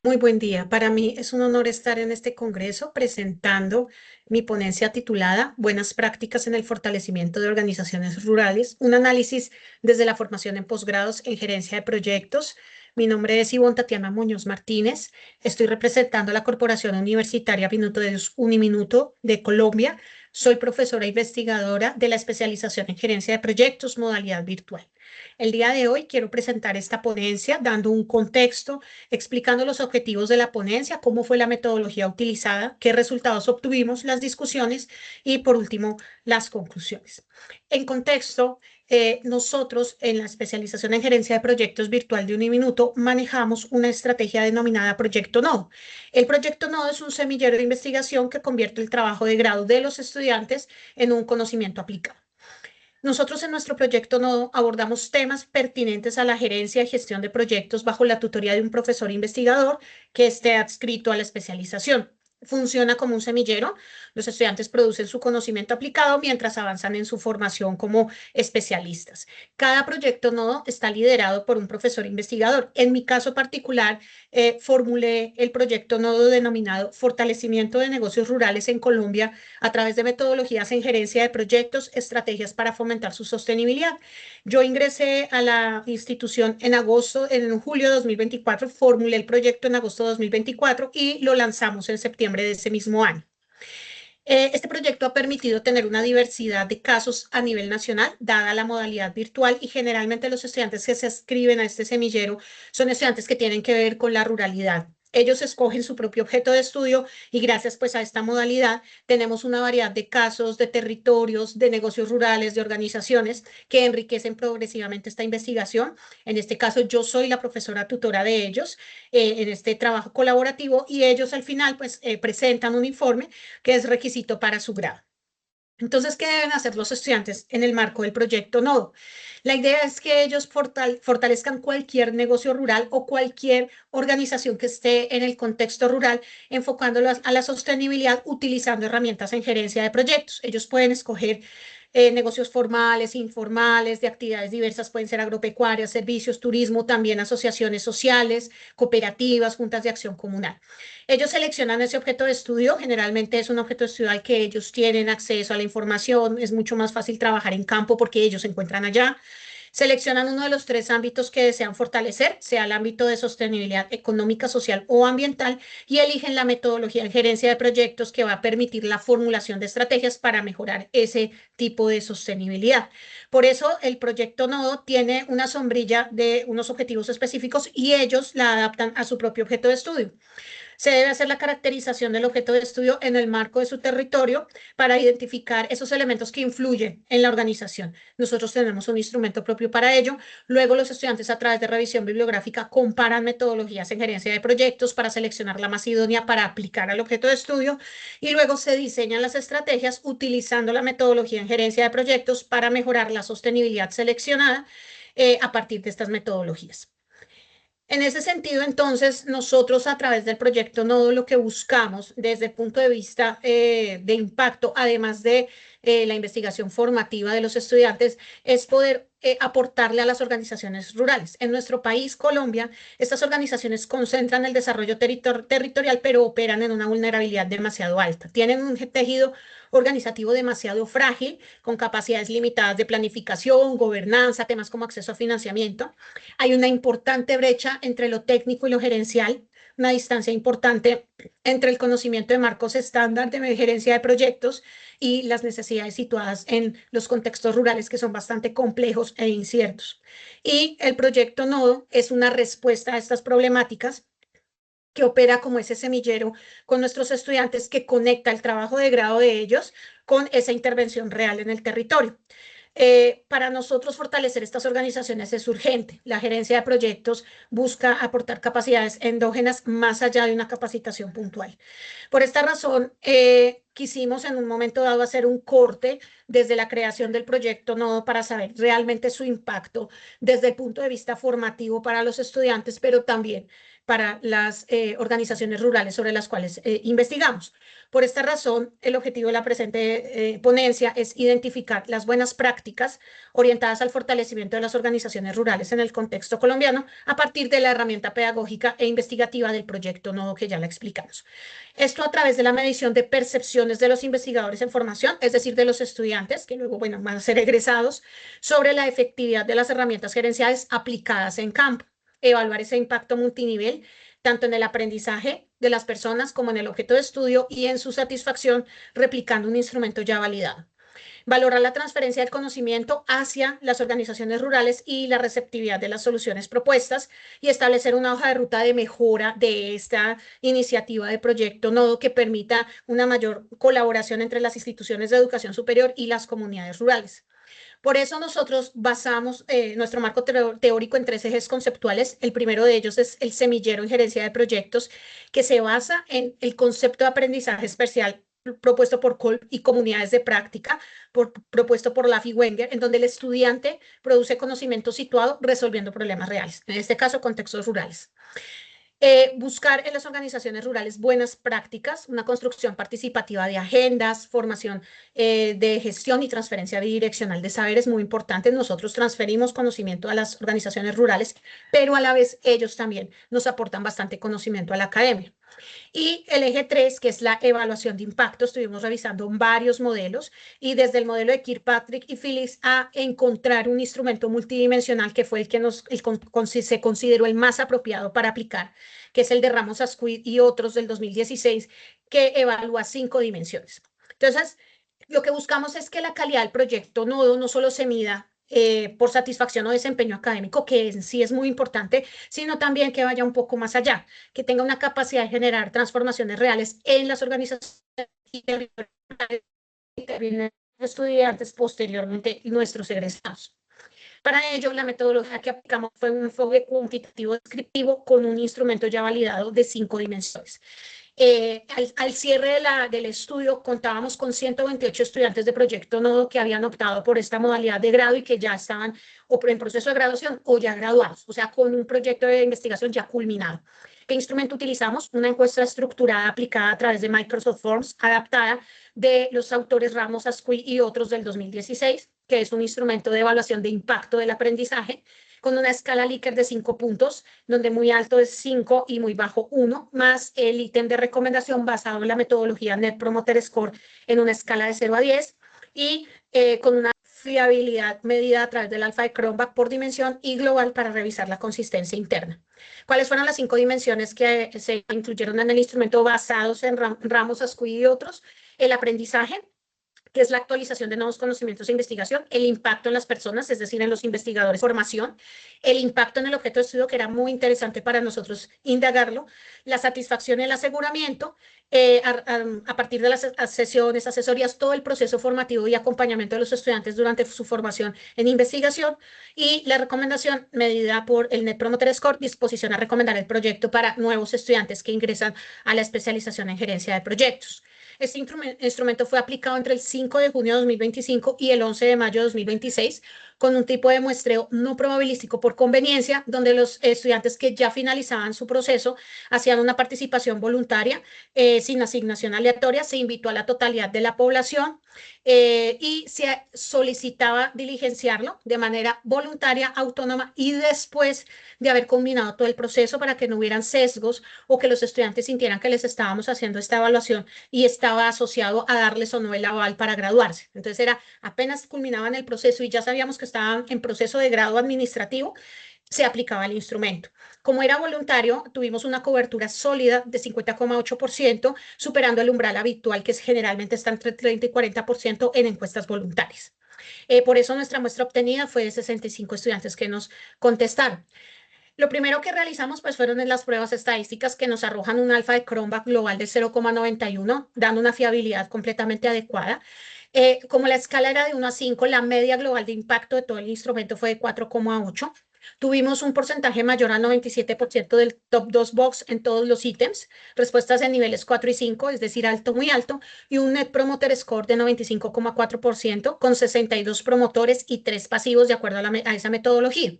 Muy buen día. Para mí es un honor estar en este congreso presentando mi ponencia titulada Buenas prácticas en el fortalecimiento de organizaciones rurales, un análisis desde la formación en posgrados en gerencia de proyectos. Mi nombre es Ivonne Tatiana Muñoz Martínez. Estoy representando a la Corporación Universitaria Minuto de Dios Uniminuto de Colombia. Soy profesora investigadora de la especialización en gerencia de proyectos, modalidad virtual. El día de hoy quiero presentar esta ponencia dando un contexto, explicando los objetivos de la ponencia, cómo fue la metodología utilizada, qué resultados obtuvimos, las discusiones y, por último, las conclusiones. En contexto, nosotros en la especialización en gerencia de proyectos virtual de Uniminuto manejamos una estrategia denominada Proyecto Nodo. El Proyecto Nodo es un semillero de investigación que convierte el trabajo de grado de los estudiantes en un conocimiento aplicado. Nosotros en nuestro proyecto Nodo abordamos temas pertinentes a la gerencia y gestión de proyectos bajo la tutoría de un profesor investigador que esté adscrito a la especialización. Funciona como un semillero. Los estudiantes producen su conocimiento aplicado mientras avanzan en su formación como especialistas. Cada proyecto Nodo está liderado por un profesor investigador. En mi caso particular, formulé el proyecto Nodo denominado Fortalecimiento de Negocios Rurales en Colombia a través de metodologías en gerencia de proyectos, estrategias para fomentar su sostenibilidad. Yo ingresé a la institución en julio de 2024, formulé el proyecto en agosto de 2024 y lo lanzamos en septiembre de ese mismo año. Este proyecto ha permitido tener una diversidad de casos a nivel nacional, dada la modalidad virtual, y generalmente los estudiantes que se inscriben a este semillero son estudiantes que tienen que ver con la ruralidad. Ellos escogen su propio objeto de estudio y gracias pues a esta modalidad tenemos una variedad de casos, de territorios, de negocios rurales, de organizaciones que enriquecen progresivamente esta investigación. En este caso yo soy la profesora tutora de ellos en este trabajo colaborativo y ellos al final pues presentan un informe que es requisito para su grado. Entonces, ¿qué deben hacer los estudiantes en el marco del proyecto Nodo? La idea es que ellos fortalezcan cualquier negocio rural o cualquier organización que esté en el contexto rural, enfocándolo a la sostenibilidad utilizando herramientas en gerencia de proyectos. Ellos pueden escoger negocios formales, informales, de actividades diversas, pueden ser agropecuarias, servicios, turismo, también asociaciones sociales, cooperativas, juntas de acción comunal. Ellos seleccionan ese objeto de estudio, generalmente es un objeto de estudio al que ellos tienen acceso a la información, es mucho más fácil trabajar en campo porque ellos se encuentran allá. Seleccionan uno de los tres ámbitos que desean fortalecer, sea el ámbito de sostenibilidad económica, social o ambiental, y eligen la metodología en gerencia de proyectos que va a permitir la formulación de estrategias para mejorar ese tipo de sostenibilidad. Por eso el proyecto Nodo tiene una sombrilla de unos objetivos específicos y ellos la adaptan a su propio objeto de estudio. Se debe hacer la caracterización del objeto de estudio en el marco de su territorio para identificar esos elementos que influyen en la organización. Nosotros tenemos un instrumento propio para ello. Luego los estudiantes a través de revisión bibliográfica comparan metodologías en gerencia de proyectos para seleccionar la más idónea para aplicar al objeto de estudio y luego se diseñan las estrategias utilizando la metodología en gerencia de proyectos para mejorar la sostenibilidad seleccionada a partir de estas metodologías. En ese sentido, entonces, nosotros a través del proyecto Nodo lo que buscamos desde el punto de vista de impacto, además de la investigación formativa de los estudiantes, es poder aportarle a las organizaciones rurales. En nuestro país, Colombia, estas organizaciones concentran el desarrollo territorial, pero operan en una vulnerabilidad demasiado alta. Tienen un tejido organizativo demasiado frágil, con capacidades limitadas de planificación, gobernanza, temas como acceso a financiamiento. Hay una importante brecha entre lo técnico y lo gerencial, una distancia importante entre el conocimiento de marcos estándar de gerencia de proyectos y las necesidades situadas en los contextos rurales que son bastante complejos e inciertos. Y el proyecto Nodo es una respuesta a estas problemáticas que opera como ese semillero con nuestros estudiantes que conecta el trabajo de grado de ellos con esa intervención real en el territorio. Para nosotros fortalecer estas organizaciones es urgente. La gerencia de proyectos busca aportar capacidades endógenas más allá de una capacitación puntual. Por esta razón, quisimos en un momento dado hacer un corte desde la creación del proyecto Nodo para saber realmente su impacto desde el punto de vista formativo para los estudiantes, pero también para las organizaciones rurales sobre las cuales investigamos. Por esta razón, el objetivo de la presente ponencia es identificar las buenas prácticas orientadas al fortalecimiento de las organizaciones rurales en el contexto colombiano a partir de la herramienta pedagógica e investigativa del proyecto Nodo que ya la explicamos. Esto a través de la medición de percepciones de los investigadores en formación, es decir, de los estudiantes, que luego, bueno, van a ser egresados, sobre la efectividad de las herramientas gerenciales aplicadas en campo. Evaluar ese impacto multinivel, tanto en el aprendizaje de las personas como en el objeto de estudio y en su satisfacción, replicando un instrumento ya validado. Valorar la transferencia del conocimiento hacia las organizaciones rurales y la receptividad de las soluciones propuestas y establecer una hoja de ruta de mejora de esta iniciativa de proyecto Nodo que permita una mayor colaboración entre las instituciones de educación superior y las comunidades rurales. Por eso nosotros basamos nuestro marco teórico en 3 ejes conceptuales. El primero de ellos es el semillero en gerencia de proyectos, que se basa en el concepto de aprendizaje especial propuesto por Kolb y comunidades de práctica, propuesto por Laff y Wenger, en donde el estudiante produce conocimiento situado resolviendo problemas reales, en este caso contextos rurales. Buscar en las organizaciones rurales buenas prácticas, una construcción participativa de agendas, formación de gestión y transferencia bidireccional de saberes muy importante. Nosotros transferimos conocimiento a las organizaciones rurales, pero a la vez ellos también nos aportan bastante conocimiento a la academia. Y el eje 3, que es la evaluación de impacto, estuvimos revisando varios modelos y desde el modelo de Kirkpatrick y Phillips a encontrar un instrumento multidimensional que fue el que se consideró el más apropiado para aplicar, que es el de Ramos Asquith y otros del 2016, que evalúa 5 dimensiones. Entonces, lo que buscamos es que la calidad del proyecto Nodo no solo se mida por satisfacción o desempeño académico, que en sí es muy importante, sino también que vaya un poco más allá, que tenga una capacidad de generar transformaciones reales en las organizaciones y terminen estudiantes posteriormente nuestros egresados. Para ello, la metodología que aplicamos fue un enfoque cuantitativo descriptivo con un instrumento ya validado de 5 dimensiones. Al cierre del estudio contábamos con 128 estudiantes de proyecto Nodo que habían optado por esta modalidad de grado y que ya estaban o en proceso de graduación o ya graduados, o sea, con un proyecto de investigación ya culminado. ¿Qué instrumento utilizamos? Una encuesta estructurada aplicada a través de Microsoft Forms, adaptada de los autores Ramos Asquith y otros del 2016, que es un instrumento de evaluación de impacto del aprendizaje, con una escala Likert de 5 puntos, donde muy alto es 5 y muy bajo 1, más el ítem de recomendación basado en la metodología Net Promoter Score en una escala de 0 a 10 y con una fiabilidad medida a través del alfa de Cronbach por dimensión y global para revisar la consistencia interna. ¿Cuáles fueron las 5 dimensiones que se incluyeron en el instrumento basados en Ramos, Asquith y otros? El aprendizaje, que es la actualización de nuevos conocimientos e investigación, el impacto en las personas, es decir, en los investigadores, formación, el impacto en el objeto de estudio, que era muy interesante para nosotros indagarlo, la satisfacción y el aseguramiento, a partir de las sesiones, asesorías, todo el proceso formativo y acompañamiento de los estudiantes durante su formación en investigación y la recomendación medida por el Net Promoter Score, disposición a recomendar el proyecto para nuevos estudiantes que ingresan a la especialización en gerencia de proyectos. Este instrumento fue aplicado entre el 5 de junio de 2025 y el 11 de mayo de 2026 con un tipo de muestreo no probabilístico por conveniencia, donde los estudiantes que ya finalizaban su proceso hacían una participación voluntaria sin asignación aleatoria. Se invitó a la totalidad de la población y se solicitaba diligenciarlo de manera voluntaria, autónoma y después de haber combinado todo el proceso para que no hubieran sesgos o que los estudiantes sintieran que les estábamos haciendo esta evaluación y estaba asociado a darles o no el aval para graduarse. Entonces era apenas culminaban el proceso y ya sabíamos que estaban en proceso de grado administrativo, se aplicaba el instrumento. Como era voluntario, tuvimos una cobertura sólida de 50,8%, superando el umbral habitual que generalmente está entre 30 y 40% en encuestas voluntarias. Por eso nuestra muestra obtenida fue de 65 estudiantes que nos contestaron. Lo primero que realizamos pues fueron en las pruebas estadísticas que nos arrojan un alfa de Cronbach global de 0,91, dando una fiabilidad completamente adecuada. Como la escala era de 1 a 5, la media global de impacto de todo el instrumento fue de 4,8. Tuvimos un porcentaje mayor al 97% del top 2 box en todos los ítems, respuestas en niveles 4 y 5, es decir, alto, muy alto, y un Net Promoter Score de 95,4% con 62 promotores y 3 pasivos de acuerdo a esa metodología.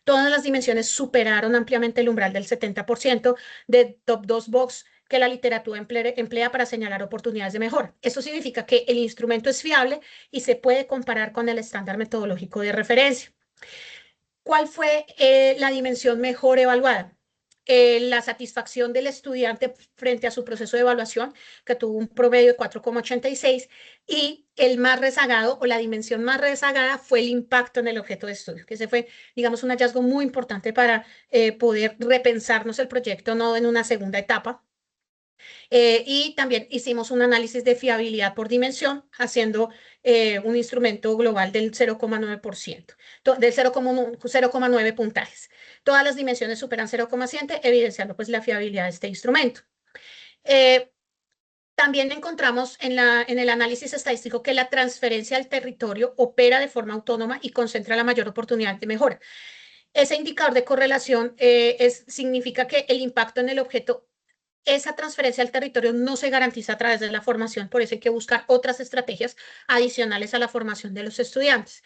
Todas las dimensiones superaron ampliamente el umbral del 70% de top 2 box que la literatura emplea para señalar oportunidades de mejora. Eso significa que el instrumento es fiable y se puede comparar con el estándar metodológico de referencia. ¿Cuál fue la dimensión mejor evaluada? La satisfacción del estudiante frente a su proceso de evaluación, que tuvo un promedio de 4,86, y el más rezagado o la dimensión más rezagada fue el impacto en el objeto de estudio, que ese fue, digamos, un hallazgo muy importante para poder repensarnos el proyecto no en una segunda etapa. Y también hicimos un análisis de fiabilidad por dimensión, haciendo un instrumento global del 0,9%, del 0,9 puntajes. Todas las dimensiones superan 0,7, evidenciando pues la fiabilidad de este instrumento. También encontramos en el análisis estadístico que la transferencia al territorio opera de forma autónoma y concentra la mayor oportunidad de mejora. Ese indicador de correlación significa que el impacto en el objeto, esa transferencia al territorio no se garantiza a través de la formación, por eso hay que buscar otras estrategias adicionales a la formación de los estudiantes.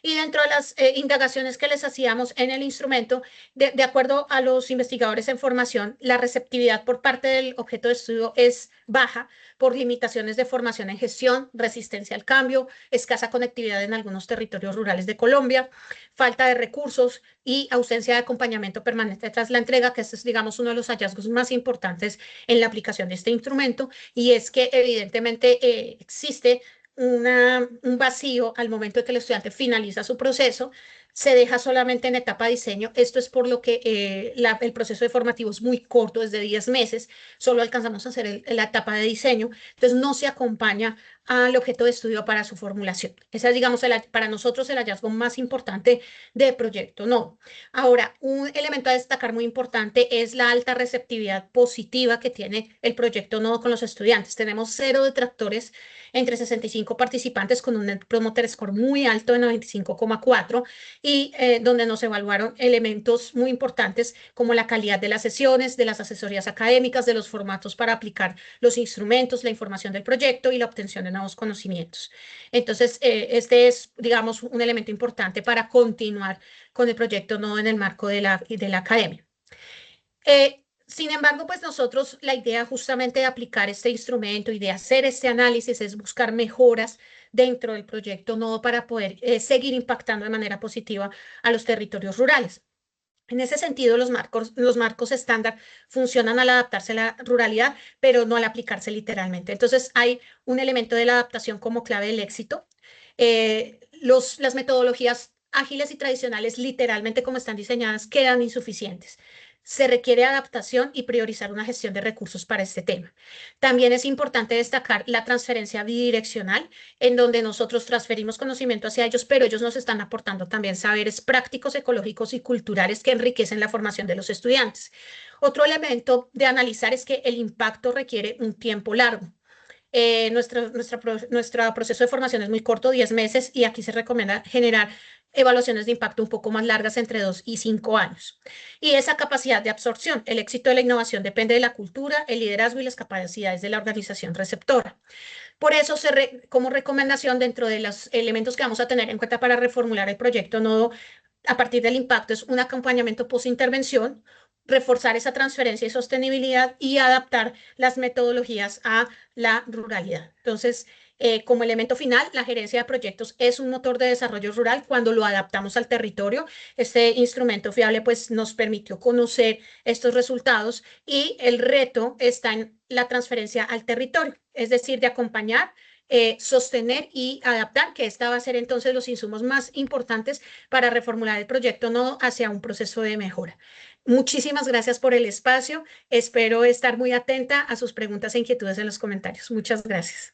Y dentro de las indagaciones que les hacíamos en el instrumento, de acuerdo a los investigadores en formación, la receptividad por parte del objeto de estudio es baja por limitaciones de formación en gestión, resistencia al cambio, escasa conectividad en algunos territorios rurales de Colombia, falta de recursos y ausencia de acompañamiento permanente tras la entrega, que este es, digamos, uno de los hallazgos más importantes en la aplicación de este instrumento, y es que evidentemente existe un vacío al momento de que el estudiante finaliza su proceso, se deja solamente en etapa de diseño. Esto es por lo que el proceso de formativo es muy corto, es de 10 meses, solo alcanzamos a hacer la etapa de diseño, entonces no se acompaña al objeto de estudio para su formulación. Ese es, digamos, para nosotros el hallazgo más importante del proyecto. No. Ahora, un elemento a destacar muy importante es la alta receptividad positiva que tiene el proyecto Nodo con los estudiantes. Tenemos 0 detractores entre 65 participantes con un Net Promoter Score muy alto de 95,4 y donde nos evaluaron elementos muy importantes como la calidad de las sesiones, de las asesorías académicas, de los formatos para aplicar los instrumentos, la información del proyecto y la obtención de nuevos conocimientos. Entonces, este es, digamos, un elemento importante para continuar con el proyecto Nodo en el marco de la academia. Sin embargo, pues nosotros la idea justamente de aplicar este instrumento y de hacer este análisis es buscar mejoras dentro del proyecto Nodo para poder seguir impactando de manera positiva a los territorios rurales. En ese sentido, los marcos estándar funcionan al adaptarse a la ruralidad, pero no al aplicarse literalmente. Entonces, hay un elemento de la adaptación como clave del éxito. Las metodologías ágiles y tradicionales, literalmente como están diseñadas, quedan insuficientes. Se requiere adaptación y priorizar una gestión de recursos para este tema. También es importante destacar la transferencia bidireccional, en donde nosotros transferimos conocimiento hacia ellos, pero ellos nos están aportando también saberes prácticos, ecológicos y culturales que enriquecen la formación de los estudiantes. Otro elemento de analizar es que el impacto requiere un tiempo largo. Nuestro proceso de formación es muy corto, 10 meses, y aquí se recomienda generar evaluaciones de impacto un poco más largas, entre 2 y 5 años. Y esa capacidad de absorción, el éxito de la innovación depende de la cultura, el liderazgo y las capacidades de la organización receptora. Por eso, como recomendación dentro de los elementos que vamos a tener en cuenta para reformular el proyecto Nodo a partir del impacto, es un acompañamiento post-intervención, reforzar esa transferencia y sostenibilidad y adaptar las metodologías a la ruralidad. Entonces, como elemento final, la gerencia de proyectos es un motor de desarrollo rural cuando lo adaptamos al territorio. Este instrumento fiable pues nos permitió conocer estos resultados, y el reto está en la transferencia al territorio, es decir, de acompañar, sostener y adaptar, que esta va a ser entonces los insumos más importantes para reformular el proyecto Nodo hacia un proceso de mejora. Muchísimas gracias por el espacio. Espero estar muy atenta a sus preguntas e inquietudes en los comentarios. Muchas gracias.